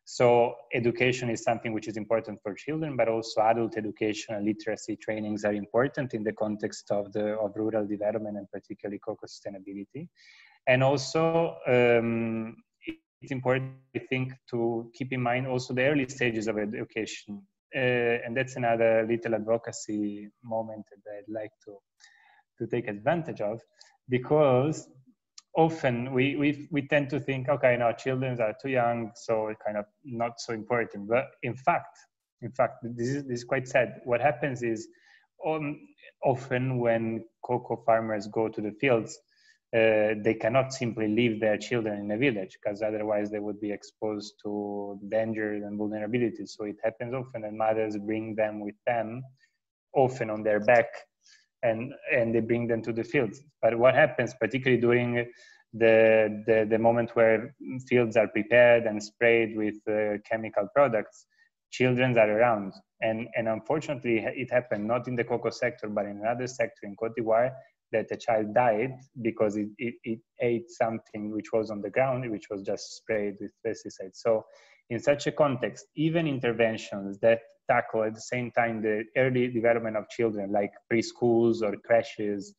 So education is something which is important for children, but also adult education and literacy trainings are important in the context of rural development and particularly cocoa sustainability. And also it's important, I think, to keep in mind also the early stages of education. And that's another little advocacy moment that I'd like to take advantage of, because often we tend to think, okay, no, children are too young, so it's kind of not so important. But in fact, this is quite sad. What happens is often when cocoa farmers go to the fields, they cannot simply leave their children in a village, because otherwise they would be exposed to dangers and vulnerabilities. So it happens often that mothers bring them with them, often on their back, and they bring them to the fields. But what happens, particularly during the moment where fields are prepared and sprayed with chemical products, children are around. And unfortunately, it happened not in the cocoa sector, but in another sector in Cote d'Ivoire, that a child died because it ate something which was on the ground, which was just sprayed with pesticides. So in such a context, even interventions that tackle at the same time the early development of children, like preschools or creches,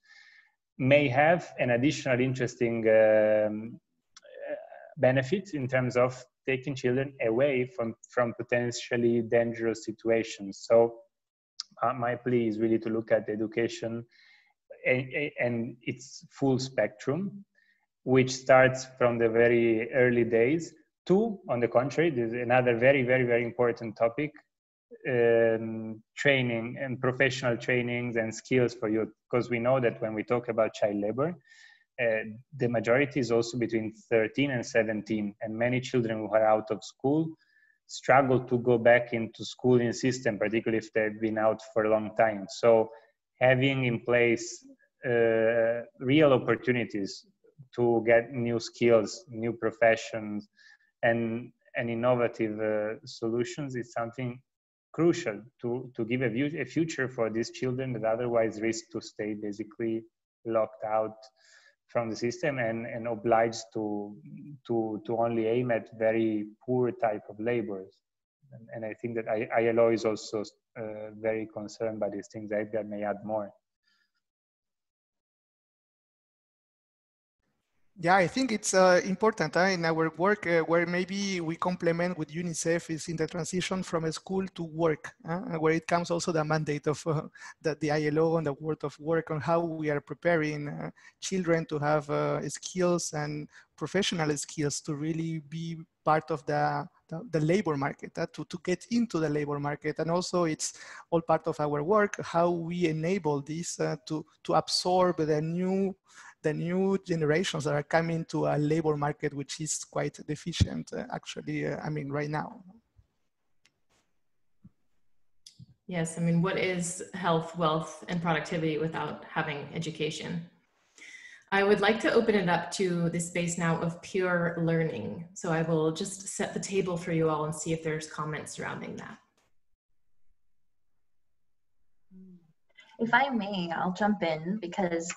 may have an additional interesting benefit in terms of taking children away from potentially dangerous situations. So my plea is really to look at education and its full spectrum, which starts from the very early days to, on the contrary, there's another very, very, very important topic, training and professional trainings and skills for youth, because we know that when we talk about child labor, the majority is also between 13 and 17, and many children who are out of school struggle to go back into schooling system, particularly if they've been out for a long time. So having in place real opportunities to get new skills, new professions, and innovative solutions is something crucial to give a future for these children that otherwise risk to stay basically locked out from the system and obliged to only aim at very poor type of labors. And I think that ILO is also very concerned by these things. Edgar may add more. Yeah, I think it's important in our work where maybe we complement with UNICEF is in the transition from a school to work, where it comes also the mandate of the ILO and the world of work on how we are preparing children to have skills and professional skills to really be part of the labor market, to get into the labor market. And also it's all part of our work, how we enable this to absorb the new generations that are coming to a labor market, which is quite deficient, actually, I mean, right now. Yes, I mean, what is health, wealth, and productivity without having education? I would like to open it up to the space now of pure learning. So I will just set the table for you all and see if there's comments surrounding that. If I may, I'll jump in because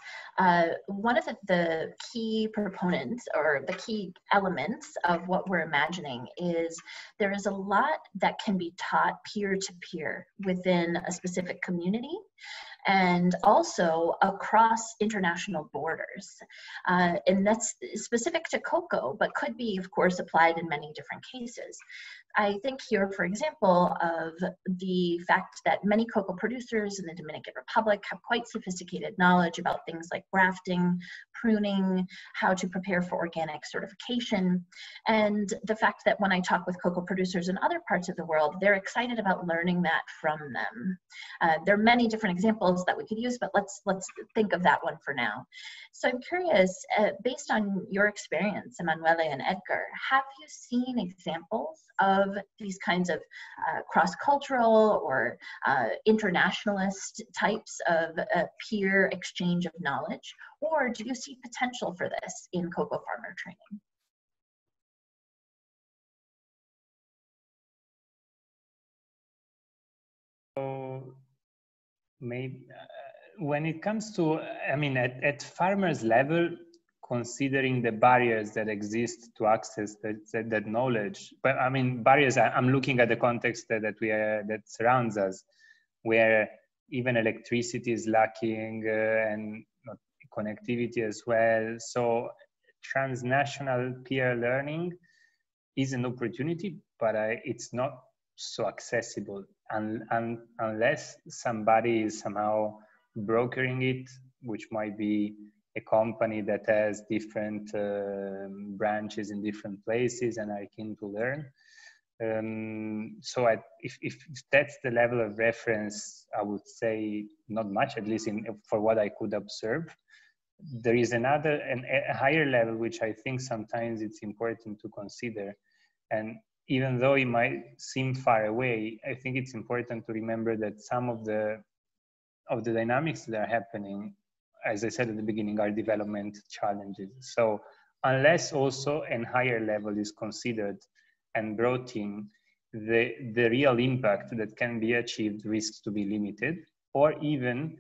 one of the key proponents or the key elements of what we're imagining is there is a lot that can be taught peer-to-peer within a specific community and also across international borders. And that's specific to cocoa, but could be, of course, applied in many different cases. I think here, for example, of the fact that many cocoa producers in the Dominican Republic have quite sophisticated knowledge about things like grafting, pruning, how to prepare for organic certification, and the fact that when I talk with cocoa producers in other parts of the world, they're excited about learning that from them. There are many different examples that we could use, but let's think of that one for now. So I'm curious, based on your experience, Emanuele and Edgar, have you seen examples of these kinds of cross-cultural or internationalist types of peer exchange of knowledge? Or do you see potential for this in cocoa farmer training? So maybe when it comes to, I mean, at farmers level, considering the barriers that exist to access that knowledge, but I mean, barriers, I'm looking at the context that surrounds us, where even electricity is lacking and connectivity as well. So transnational peer learning is an opportunity, but it's not so accessible unless somebody is somehow brokering it, which might be a company that has different branches in different places and are keen to learn. So if that's the level of reference, I would say not much, at least for what I could observe. There is a higher level, which I think sometimes it's important to consider. And even though it might seem far away, I think it's important to remember that some of the dynamics that are happening, as I said at the beginning, are development challenges. So unless also a higher level is considered and brought in, the real impact that can be achieved risks to be limited, or even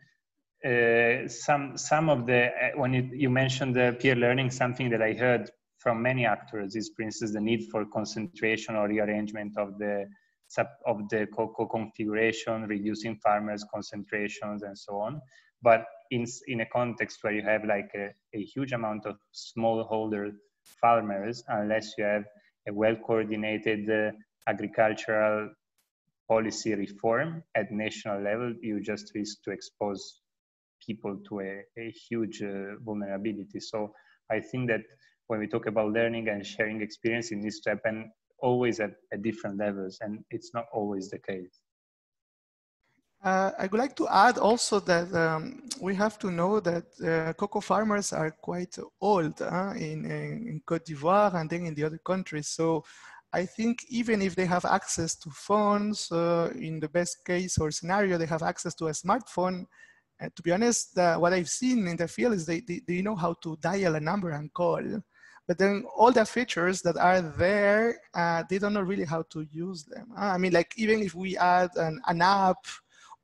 some of the, when you mentioned the peer learning, something that I heard from many actors is, for instance, the need for concentration or rearrangement of the cocoa configuration, reducing farmers' concentrations and so on. But in a context where you have like a huge amount of smallholder farmers, unless you have a well-coordinated agricultural policy reform at national level, you just risk to expose people to a huge vulnerability. So I think that when we talk about learning and sharing experience, it needs to happen always at different levels, and it's not always the case. I would like to add also that we have to know that cocoa farmers are quite old in Cote d'Ivoire and then in the other countries. So I think even if they have access to phones, in the best case or scenario, they have access to a smartphone. To be honest, what I've seen in the field is they know how to dial a number and call. But then all the features that are there, they don't know really how to use them. I mean, like even if we add an app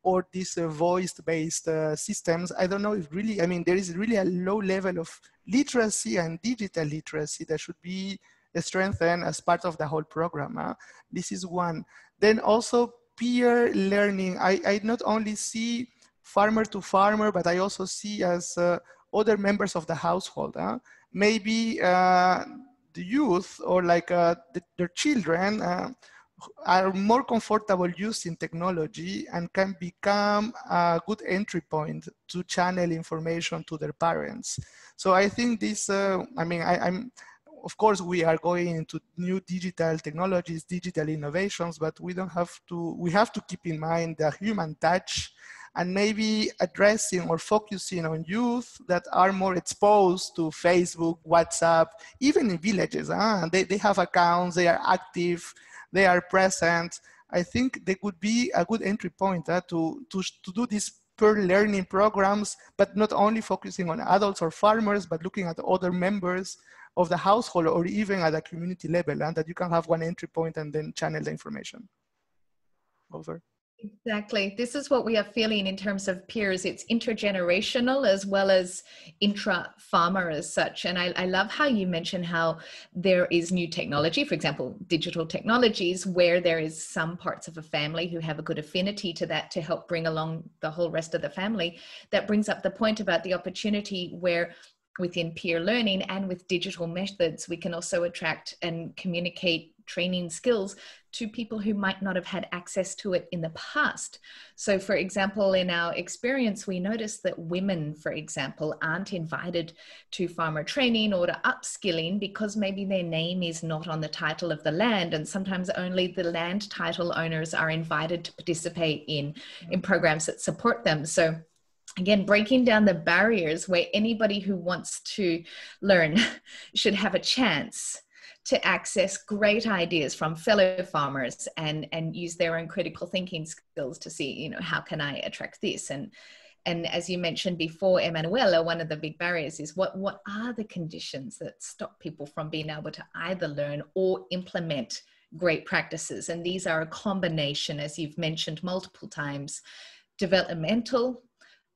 or these voice-based systems, I don't know if really, I mean, there is really a low level of literacy and digital literacy that should be strengthened as part of the whole program. This is one. Then also peer learning. I not only see farmer to farmer, but I also see as other members of the household. Maybe the youth or like their children are more comfortable using technology and can become a good entry point to channel information to their parents. So I think this, I'm of course, we are going into new digital technologies, digital innovations, but we have to keep in mind the human touch and maybe addressing or focusing on youth that are more exposed to Facebook, WhatsApp, even in villages. They have accounts, they are active, they are present. I think they could be a good entry point to do these peer learning programs, but not only focusing on adults or farmers, but looking at other members of the household or even at a community level, and that you can have one entry point and then channel the information. Over. Exactly. This is what we are feeling in terms of peers. It's intergenerational as well as intra-farmer as such. And I love how you mentioned how there is new technology, for example, digital technologies, where there is some parts of a family who have a good affinity to that to help bring along the whole rest of the family. That brings up the point about the opportunity where within peer learning and with digital methods, we can also attract and communicate training skills to people who might not have had access to it in the past. So for example, in our experience, we noticed that women, for example, aren't invited to farmer training or to upskilling because maybe their name is not on the title of the land. And sometimes only the land title owners are invited to participate in programs that support them. So again, breaking down the barriers where anybody who wants to learn should have a chance to access great ideas from fellow farmers and use their own critical thinking skills to see, how can I attract this? And as you mentioned before, Emanuele, one of the big barriers is what are the conditions that stop people from being able to either learn or implement great practices? And these are a combination, as you've mentioned multiple times, developmental,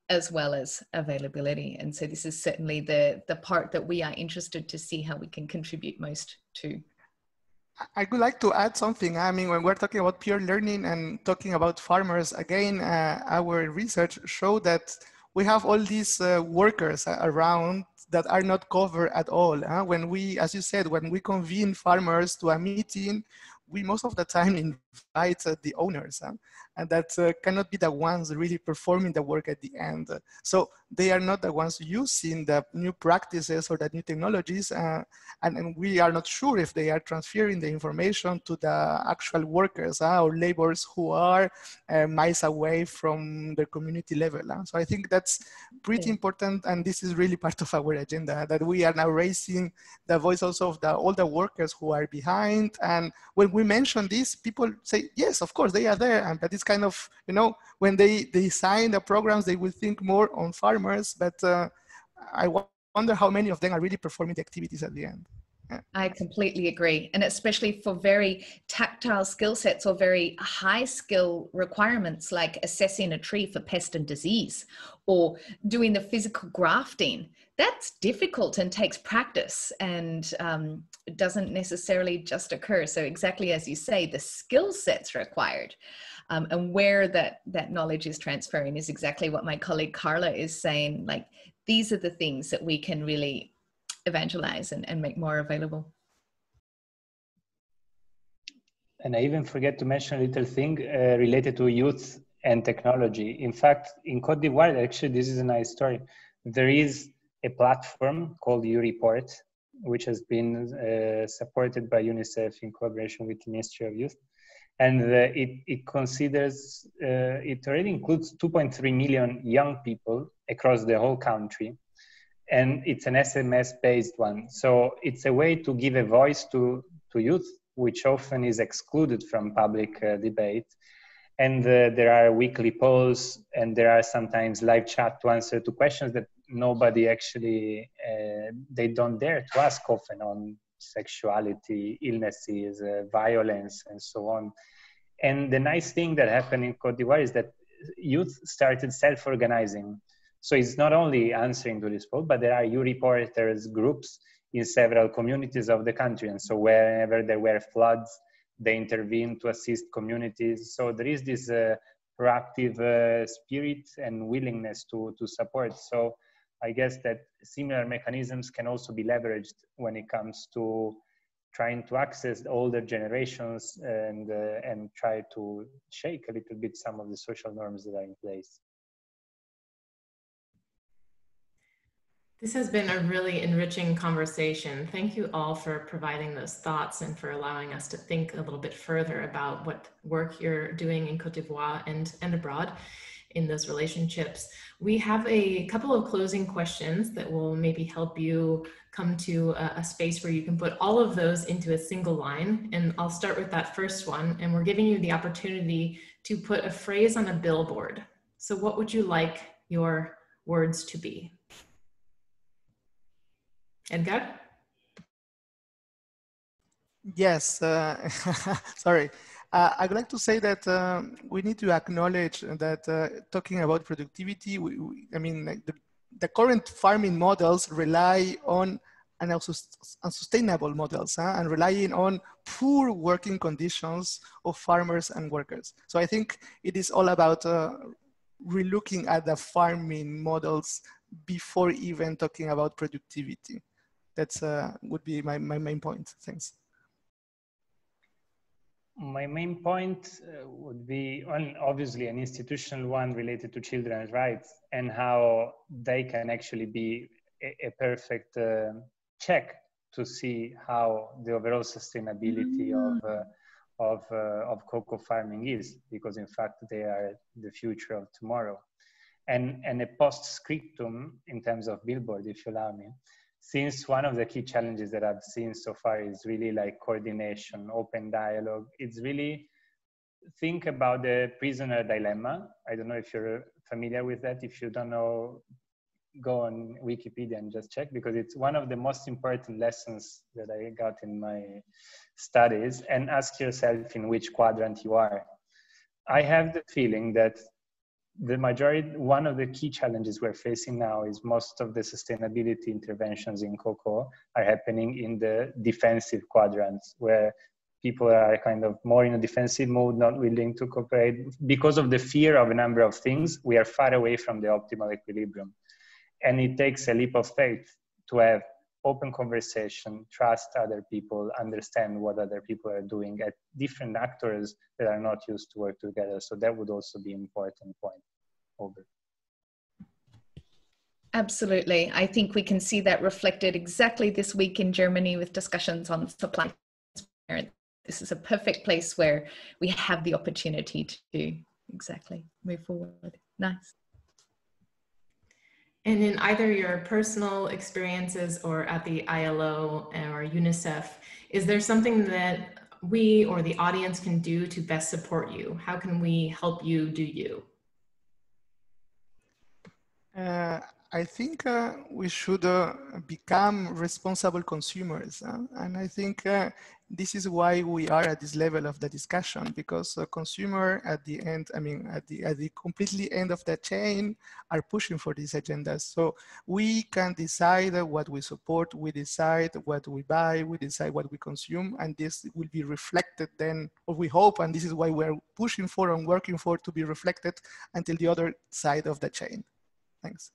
as well as availability. And so this is certainly the part that we are interested to see how we can contribute most to. I would like to add something. I mean, when we're talking about peer learning and talking about farmers, again, our research showed that we have all these workers around that are not covered at all. When we, as you said, when we convene farmers to a meeting, we most of the time invite the owners, and that cannot be the ones really performing the work at the end. So they are not the ones using the new practices or the new technologies, and we are not sure if they are transferring the information to the actual workers or laborers who are miles away from the community level. So I think that's pretty important, and this is really part of our agenda, that we are now raising the voice also of all the workers who are behind. And when we mention this, people say, yes, of course, they are there. But it's kind of, when they design the programs, they will think more on farmers. But I wonder how many of them are really performing the activities at the end. Yeah. I completely agree. And especially for very tactile skill sets or very high skill requirements, like assessing a tree for pest and disease or doing the physical grafting, that's difficult and takes practice and it doesn't necessarily just occur. So exactly as you say, the skill sets required and where that knowledge is transferring is exactly what my colleague Carla is saying. Like, these are the things that we can really evangelize and make more available. And I even forget to mention a little thing related to youth and technology. In fact, in Cote d'Ivoire, actually, this is a nice story. There is a platform called UReport, which has been supported by UNICEF in collaboration with the Ministry of Youth. And it considers, it already includes 2.3 million young people across the whole country. And it's an SMS-based one. So it's a way to give a voice to youth, which often is excluded from public debate. And there are weekly polls, and there are sometimes live chat to answer to questions that nobody actually, they don't dare to ask often, on sexuality, illnesses, violence, and so on. And the nice thing that happened in Cote d'Ivoire is that youth started self-organizing. So it's not only answering to this poll, but there are UReporters groups in several communities of the country. And so wherever there were floods, they intervened to assist communities. So there is this proactive spirit and willingness to support. So I guess that similar mechanisms can also be leveraged when it comes to trying to access the older generations and try to shake a little bit some of the social norms that are in place. This has been a really enriching conversation. Thank you all for providing those thoughts and for allowing us to think a little bit further about what work you're doing in Cote d'Ivoire and abroad in those relationships. We have a couple of closing questions that will maybe help you come to a space where you can put all of those into a single line. And I'll start with that first one. And we're giving you the opportunity to put a phrase on a billboard. So what would you like your words to be? Edgar? Yes, sorry. I'd like to say that we need to acknowledge that talking about productivity, I mean, like the current farming models rely on unsustainable models and relying on poor working conditions of farmers and workers. So I think it is all about relooking at the farming models before even talking about productivity. That's would be my main point. Thanks. My main point would be obviously an institutional one related to children's rights and how they can actually be a perfect check to see how the overall sustainability of cocoa farming is, because in fact they are the future of tomorrow. And a postscriptum in terms of billboard, if you allow me. Since one of the key challenges that I've seen so far is really like coordination, open dialogue, it's really think about the prisoner dilemma. I don't know if you're familiar with that. If you don't know, go on Wikipedia and just check, because it's one of the most important lessons that I got in my studies. And ask yourself in which quadrant you are. I have the feeling that one of the key challenges we're facing now is most of the sustainability interventions in cocoa are happening in the defensive quadrants, where people are kind of more in a defensive mode, not willing to cooperate. Because of the fear of a number of things, we are far away from the optimal equilibrium. And it takes a leap of faith to have open conversation, trust other people, understand what other people are doing at different actors that are not used to work together. So that would also be an important point. Over. Absolutely. I think we can see that reflected exactly this week in Germany with discussions on supply transparency. This is a perfect place where we have the opportunity to exactly move forward. Nice. And in either your personal experiences or at the ILO or UNICEF, is there something that we or the audience can do to best support you? How can we help you do you? I think we should become responsible consumers. And I think this is why we are at this level of the discussion, because the consumer at the end, I mean, at the completely end of the chain are pushing for these agendas. So we can decide what we support, we decide what we buy, we decide what we consume, and this will be reflected then, or we hope, and this is why we're pushing for and working for to be reflected until the other side of the chain. Thanks.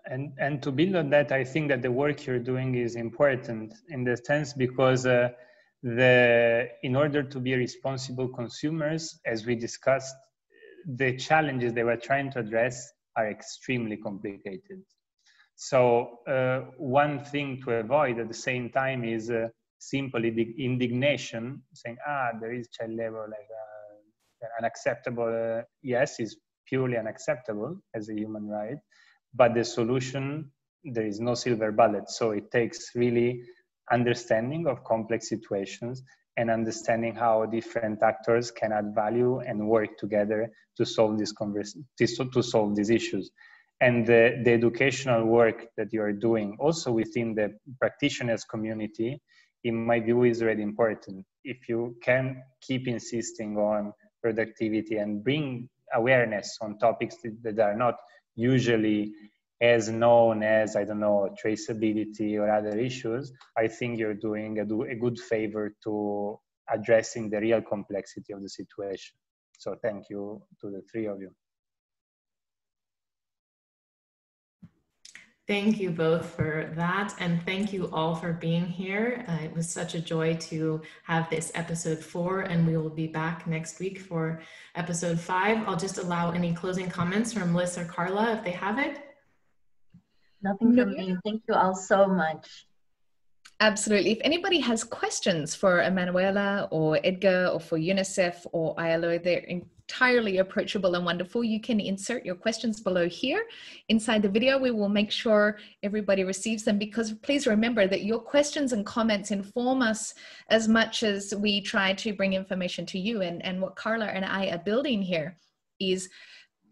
And to build on that, I think that the work you're doing is important in the sense because in order to be responsible consumers, as we discussed, the challenges they were trying to address are extremely complicated. So one thing to avoid at the same time is simply the indignation, saying, there is child labor, like unacceptable. Yes, is purely unacceptable as a human right, but the solution, there is no silver bullet. So it takes really understanding of complex situations and understanding how different actors can add value and work together to solve to solve these issues. And the educational work that you are doing also within the practitioners community, in my view, is really important. If you can keep insisting on productivity and bring awareness on topics that are not usually as known as, I don't know, traceability or other issues, I think you're doing a good favor to addressing the real complexity of the situation. So thank you to the three of you. Thank you both for that, and thank you all for being here. It was such a joy to have this episode 4, and we will be back next week for episode 5. I'll just allow any closing comments from Liz or Carla if they have it. Nothing from me. Thank you all so much. Absolutely. If anybody has questions for Emanuele or Edgar or for UNICEF or ILO, they're entirely approachable and wonderful. You can insert your questions below here inside the video. We will make sure everybody receives them, because please remember that your questions and comments inform us as much as we try to bring information to you. And what Carla and I are building here is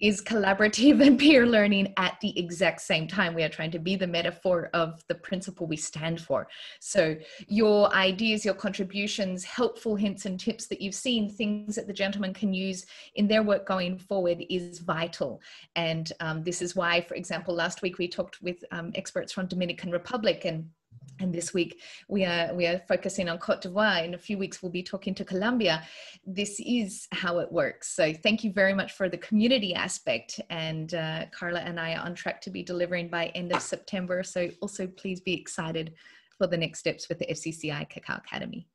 collaborative and peer learning at the exact same time. We are trying to be the metaphor of the principle we stand for. So your ideas, your contributions, helpful hints and tips that you've seen, things that the gentlemen can use in their work going forward is vital. And this is why, for example, last week we talked with experts from Dominican Republic, and this week we are focusing on Cote d'Ivoire. In a few weeks, we'll be talking to Colombia. This is how it works. So thank you very much for the community aspect. And Carla and I are on track to be delivering by end of September. So also please be excited for the next steps with the FCCI Cacao Academy.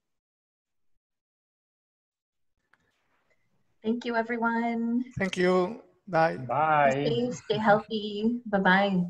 Thank you, everyone. Thank you. Bye. Bye. Stay safe, stay healthy. Bye-bye.